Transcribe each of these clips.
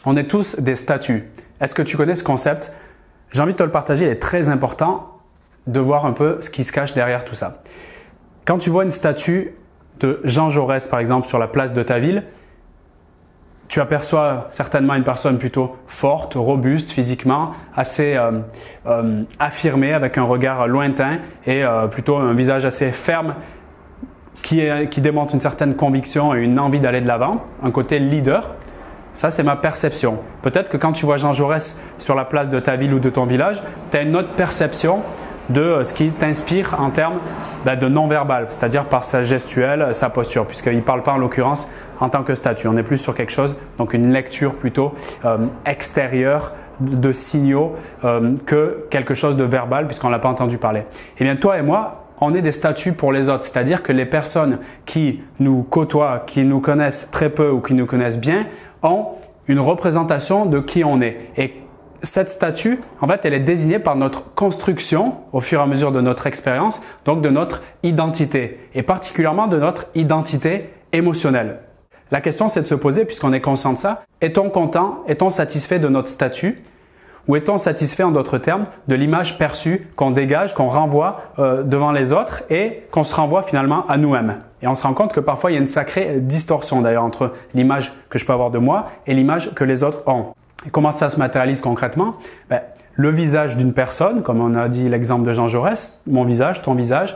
On est tous des statues. Est-ce que tu connais ce concept? J'ai envie de te le partager, il est très important de voir un peu ce qui se cache derrière tout ça. Quand tu vois une statue de Jean Jaurès, par exemple, sur la place de ta ville, tu aperçois certainement une personne plutôt forte, robuste physiquement, assez affirmée, avec un regard lointain et plutôt un visage assez ferme qui démontre une certaine conviction et une envie d'aller de l'avant, un côté leader. Ça, c'est ma perception. Peut-être que quand tu vois Jean Jaurès sur la place de ta ville ou de ton village, tu as une autre perception de ce qui t'inspire en termes de non-verbal, c'est-à-dire par sa gestuelle, sa posture, puisqu'il ne parle pas en l'occurrence en tant que statue. On est plus sur quelque chose, donc une lecture plutôt extérieure de signaux que quelque chose de verbal, puisqu'on ne l'a pas entendu parler. Eh bien, toi et moi, on est des statues pour les autres, c'est-à-dire que les personnes qui nous côtoient, qui nous connaissent très peu ou qui nous connaissent bien, ont une représentation de qui on est. Et cette statue, en fait, elle est désignée par notre construction au fur et à mesure de notre expérience, donc de notre identité et particulièrement de notre identité émotionnelle. La question, c'est de se poser, puisqu'on est conscient de ça, est-on content, est-on satisfait de notre statut ou est-on satisfait, en d'autres termes, de l'image perçue qu'on dégage, qu'on renvoie devant les autres et qu'on se renvoie finalement à nous-mêmes. Et on se rend compte que parfois, il y a une sacrée distorsion d'ailleurs entre l'image que je peux avoir de moi et l'image que les autres ont. Et comment ça se matérialise concrètement? Le visage d'une personne, comme on a dit l'exemple de Jean Jaurès, mon visage, ton visage,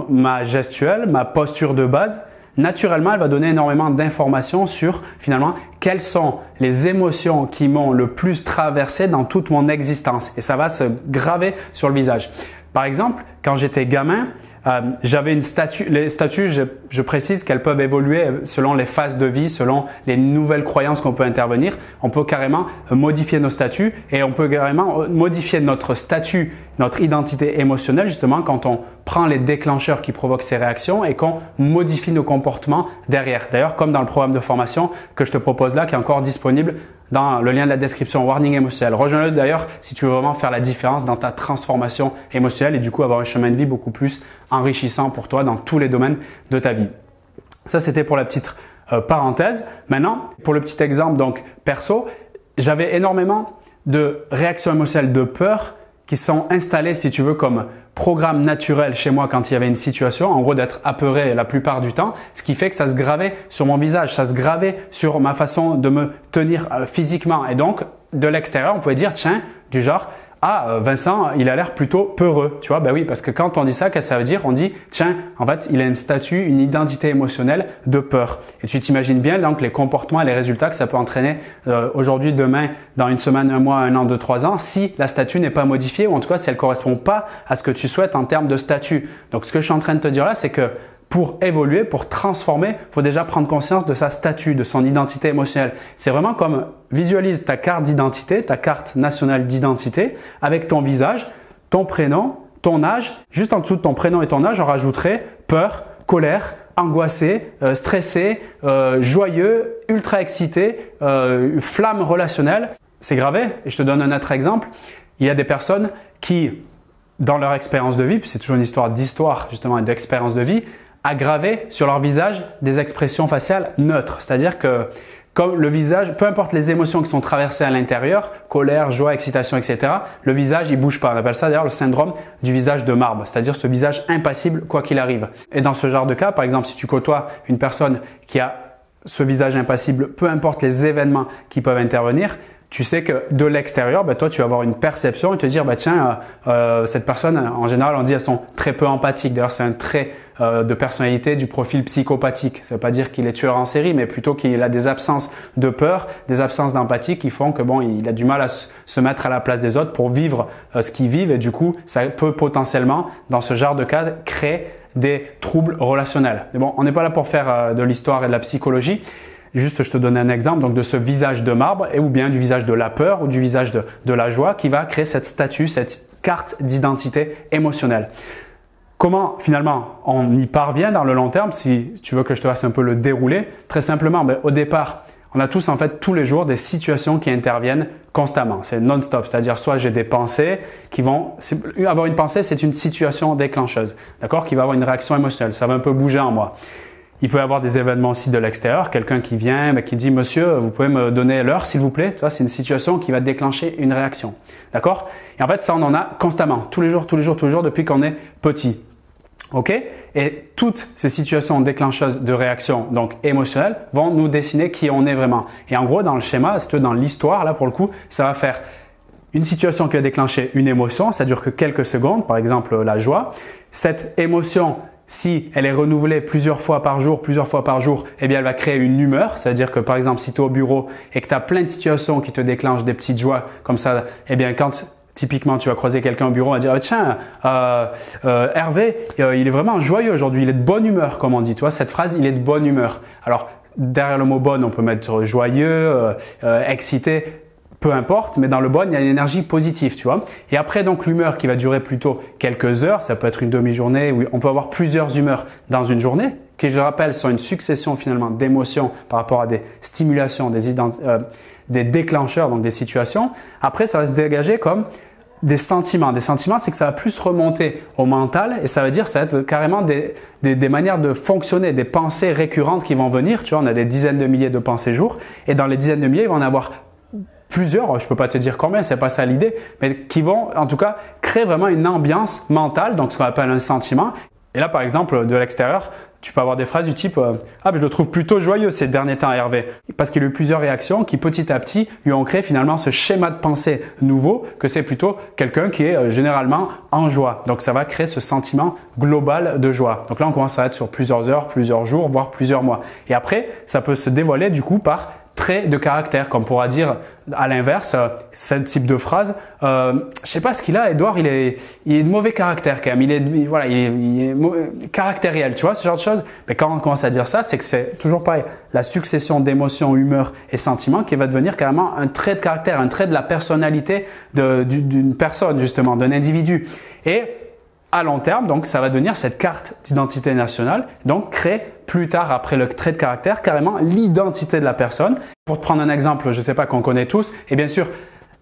ma gestuelle, ma posture de base, naturellement, elle va donner énormément d'informations sur finalement quelles sont les émotions qui m'ont le plus traversé dans toute mon existence. Et ça va se graver sur le visage. Par exemple, quand j'étais gamin, j'avais une statue. Les statues, je précise qu'elles peuvent évoluer selon les phases de vie, selon les nouvelles croyances qu'on peut intervenir. On peut carrément modifier nos statuts et on peut carrément modifier notre statut, notre identité émotionnelle justement quand on prend les déclencheurs qui provoquent ces réactions et qu'on modifie nos comportements derrière. D'ailleurs, comme dans le programme de formation que je te propose là, qui est encore disponible dans le lien de la description, Warning émotionnel. Rejoins-le d'ailleurs si tu veux vraiment faire la différence dans ta transformation émotionnelle et du coup avoir un chemin de vie beaucoup plus enrichissant pour toi dans tous les domaines de ta vie. Ça, c'était pour la petite parenthèse. Maintenant, pour le petit exemple donc perso, j'avais énormément de réactions émotionnelles de peur qui sont installées, si tu veux, comme programme naturel chez moi quand il y avait une situation, en gros d'être apeuré la plupart du temps, ce qui fait que ça se gravait sur mon visage, ça se gravait sur ma façon de me tenir physiquement. Et donc, de l'extérieur, on pouvait dire, tiens, du genre, ah, Vincent, il a l'air plutôt peureux. Tu vois, ben oui, parce que quand on dit ça, qu'est-ce que ça veut dire? On dit, tiens, en fait, il a une statue, une identité émotionnelle de peur. Et tu t'imagines bien donc les comportements et les résultats que ça peut entraîner aujourd'hui, demain, dans une semaine, un mois, un an, 2, 3 ans, si la statue n'est pas modifiée ou en tout cas si elle ne correspond pas à ce que tu souhaites en termes de statut. Donc, ce que je suis en train de te dire là, c'est que pour évoluer, pour transformer, il faut déjà prendre conscience de sa statut, de son identité émotionnelle. C'est vraiment comme visualise ta carte d'identité, ta carte nationale d'identité avec ton visage, ton prénom, ton âge. Juste en dessous de ton prénom et ton âge, on rajouterait peur, colère, angoissé, stressé, joyeux, ultra excité, flamme relationnelle. C'est gravé. Et je te donne un autre exemple. Il y a des personnes qui, dans leur expérience de vie, puis c'est toujours une histoire d'histoire justement et d'expérience de vie, à graver sur leur visage des expressions faciales neutres. C'est-à-dire que comme le visage, peu importe les émotions qui sont traversées à l'intérieur, colère, joie, excitation, etc., le visage, il bouge pas. On appelle ça d'ailleurs le syndrome du visage de marbre, c'est-à-dire ce visage impassible quoi qu'il arrive. Et dans ce genre de cas, par exemple, si tu côtoies une personne qui a ce visage impassible, peu importe les événements qui peuvent intervenir, tu sais que de l'extérieur, toi, tu vas avoir une perception et te dire, tiens, cette personne, en général, on dit, elles sont très peu empathiques. D'ailleurs, c'est un trait de personnalité du profil psychopathique. Ça ne veut pas dire qu'il est tueur en série, mais plutôt qu'il a des absences de peur, des absences d'empathie qui font que il a du mal à se mettre à la place des autres pour vivre ce qu'ils vivent. Et du coup, ça peut potentiellement, dans ce genre de cas, créer des troubles relationnels. Mais bon, on n'est pas là pour faire de l'histoire et de la psychologie. Juste, je te donne un exemple donc de ce visage de marbre ou bien du visage de la peur ou du visage de la joie qui va créer cette statue, cette carte d'identité émotionnelle. Comment finalement on y parvient dans le long terme? Si tu veux que je te fasse un peu le déroulé, très simplement, au départ, on a tous en fait tous les jours des situations qui interviennent constamment. C'est non-stop, c'est-à-dire soit j'ai des pensées qui vont… Avoir une pensée, c'est une situation déclencheuse, d'accord, qui va avoir une réaction émotionnelle. Ça va un peu bouger en moi. Il peut y avoir des événements aussi de l'extérieur, quelqu'un qui vient, qui dit « Monsieur, vous pouvez me donner l'heure s'il vous plaît ?» Tu vois, c'est une situation qui va déclencher une réaction. D'accord? Et en fait, ça, on en a constamment, tous les jours, depuis qu'on est petit. Ok? Et toutes ces situations déclencheuses de réactions donc émotionnelles vont nous dessiner qui on est vraiment. Et en gros, dans le schéma, si tu veux, dans l'histoire, là pour le coup, ça va faire une situation qui va déclencher une émotion, ça dure que quelques secondes, par exemple la joie. Cette émotion, si elle est renouvelée plusieurs fois par jour, eh bien elle va créer une humeur. C'est-à-dire que par exemple, si tu es au bureau et que tu as plein de situations qui te déclenchent des petites joies comme ça, eh bien quand typiquement, tu vas croiser quelqu'un au bureau, on va dire « Tiens, Hervé, il est vraiment joyeux aujourd'hui, il est de bonne humeur », comme on dit. Tu vois, cette phrase, il est de bonne humeur. Alors, derrière le mot « bonne », on peut mettre joyeux, excité, peu importe, mais dans le bonne, il y a une énergie positive, tu vois. Et après, donc, l'humeur qui va durer plutôt quelques heures, ça peut être une demi-journée, oui, on peut avoir plusieurs humeurs dans une journée, qui, je rappelle, sont une succession finalement d'émotions par rapport à des stimulations, des déclencheurs, donc des situations. Après, ça va se dégager comme des sentiments. Des sentiments, c'est que ça va plus remonter au mental et ça veut dire ça va être carrément des manières de fonctionner, des pensées récurrentes qui vont venir. Tu vois, on a des dizaines de milliers de pensées jour et dans les dizaines de milliers, il va en avoir plusieurs, je ne peux pas te dire combien, c'est pas ça l'idée, mais qui vont en tout cas créer vraiment une ambiance mentale, donc ce qu'on appelle un sentiment. Et là, par exemple, de l'extérieur, tu peux avoir des phrases du type « Ah, mais je le trouve plutôt joyeux ces derniers temps, Hervé ». Parce qu'il y a eu plusieurs réactions qui, petit à petit, lui ont créé finalement ce schéma de pensée nouveau que c'est plutôt quelqu'un qui est généralement en joie. Donc, ça va créer ce sentiment global de joie. Donc là, on commence à être sur plusieurs heures, plusieurs jours, voire plusieurs mois. Et après, ça peut se dévoiler du coup par traits de caractère, comme on pourra dire à l'inverse, ce type de phrase. Je sais pas ce qu'il a, Edouard, il est de mauvais caractère quand même. Il est caractériel, tu vois, ce genre de choses. Mais quand on commence à dire ça, c'est que c'est toujours pareil. La succession d'émotions, humeurs et sentiments qui va devenir carrément un trait de caractère, un trait de la personnalité d'une personne justement, d'un individu. Et à long terme, donc ça va devenir cette carte d'identité nationale, donc créer plus tard après le trait de caractère carrément l'identité de la personne. Pour te prendre un exemple, je ne sais pas qu'on connaît tous, et bien sûr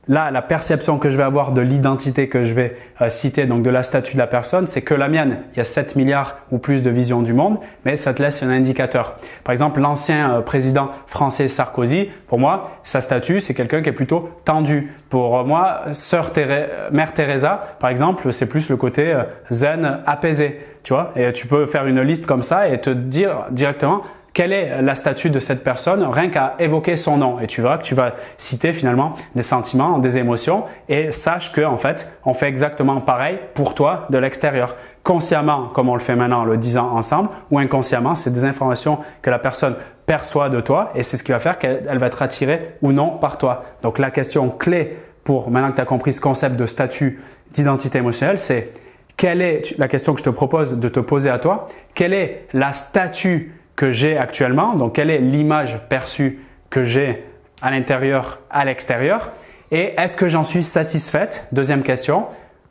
là la perception que je vais avoir de l'identité que je vais citer, donc de la statue de la personne, c'est que la mienne, il y a 7 milliards ou plus de visions du monde, mais ça te laisse un indicateur. Par exemple, l'ancien président français Sarkozy, pour moi, sa statue, c'est quelqu'un qui est plutôt tendu. Pour moi, Mère Teresa, par exemple, c'est plus le côté zen, apaisé, tu vois. Et tu peux faire une liste comme ça et te dire directement quelle est la statue de cette personne, rien qu'à évoquer son nom. Et tu verras que tu vas citer finalement des sentiments, des émotions et sache que en fait, on fait exactement pareil pour toi de l'extérieur. Consciemment, comme on le fait maintenant en le disant ensemble, ou inconsciemment, c'est des informations que la personne perçoit de toi et c'est ce qui va faire qu'elle va être attirée ou non par toi. Donc la question clé pour maintenant que tu as compris ce concept de statut d'identité émotionnelle, c'est quelle est la question que je te propose de te poser à toi, quelle est la statue que j'ai actuellement, donc quelle est l'image perçue que j'ai à l'intérieur, à l'extérieur et est-ce que j'en suis satisfaite? Deuxième question.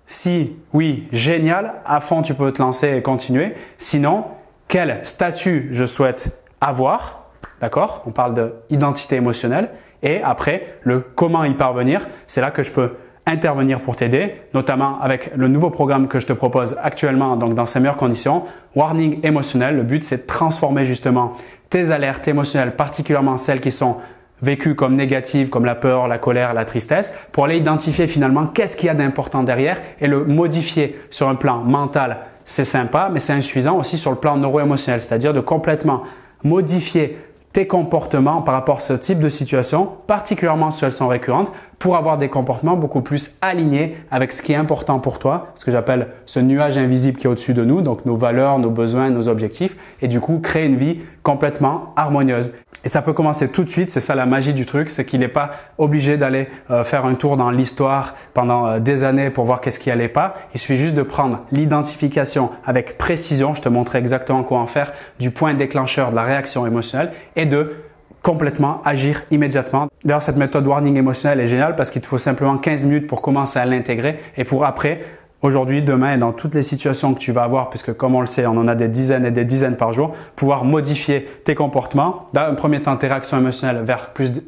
Si oui, génial, à fond tu peux te lancer et continuer. Sinon, quel statut je souhaite avoir? D'accord? On parle d'identité émotionnelle et après le comment y parvenir, c'est là que je peux intervenir pour t'aider, notamment avec le nouveau programme que je te propose actuellement, donc dans ces meilleures conditions, Warning émotionnel. Le but, c'est de transformer justement tes alertes émotionnelles, particulièrement celles qui sont vécues comme négatives, comme la peur, la colère, la tristesse, pour aller identifier finalement qu'est-ce qu'il y a d'important derrière et le modifier sur un plan mental. C'est sympa, mais c'est insuffisant aussi sur le plan neuro-émotionnel, c'est-à-dire de complètement modifier tes comportements par rapport à ce type de situation, particulièrement si elles sont récurrentes, pour avoir des comportements beaucoup plus alignés avec ce qui est important pour toi, ce que j'appelle ce nuage invisible qui est au-dessus de nous, donc nos valeurs, nos besoins, nos objectifs, et du coup créer une vie complètement harmonieuse. Et ça peut commencer tout de suite, c'est ça la magie du truc, c'est qu'il n'est pas obligé d'aller faire un tour dans l'histoire pendant des années pour voir qu'est-ce qui allait pas. Il suffit juste de prendre l'identification avec précision, je te montrerai exactement quoi en faire, du point déclencheur de la réaction émotionnelle et de complètement agir immédiatement. D'ailleurs, cette méthode warning émotionnelle est géniale parce qu'il te faut simplement 15 minutes pour commencer à l'intégrer et pour après, aujourd'hui, demain et dans toutes les situations que tu vas avoir, puisque comme on le sait, on en a des dizaines et des dizaines par jour, pouvoir modifier tes comportements. Dans un premier temps, tes réactions émotionnelles vers plus de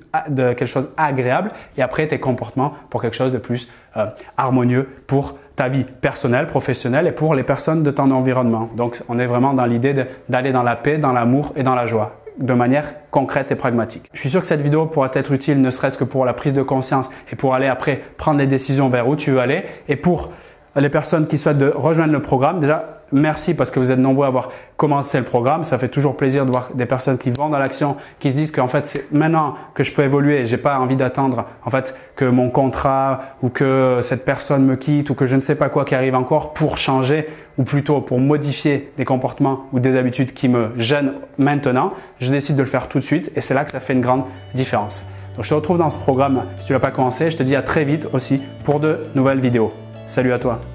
quelque chose d'agréable et après tes comportements pour quelque chose de plus harmonieux pour ta vie personnelle, professionnelle et pour les personnes de ton environnement. Donc, on est vraiment dans l'idée d'aller dans la paix, dans l'amour et dans la joie, de manière concrète et pragmatique. Je suis sûr que cette vidéo pourra être utile, ne serait-ce que pour la prise de conscience et pour aller après prendre les décisions vers où tu veux aller. Et pour les personnes qui souhaitent rejoindre le programme, déjà, merci parce que vous êtes nombreux à avoir commencé le programme. Ça fait toujours plaisir de voir des personnes qui vont dans l'action, qui se disent qu'en fait, c'est maintenant que je peux évoluer et j'ai pas envie d'attendre en fait que mon contrat ou que cette personne me quitte ou que je ne sais pas quoi qui arrive encore pour changer ou plutôt pour modifier des comportements ou des habitudes qui me gênent maintenant. Je décide de le faire tout de suite et c'est là que ça fait une grande différence. Donc, je te retrouve dans ce programme si tu l'as pas commencé. Je te dis à très vite aussi pour de nouvelles vidéos. Salut à toi!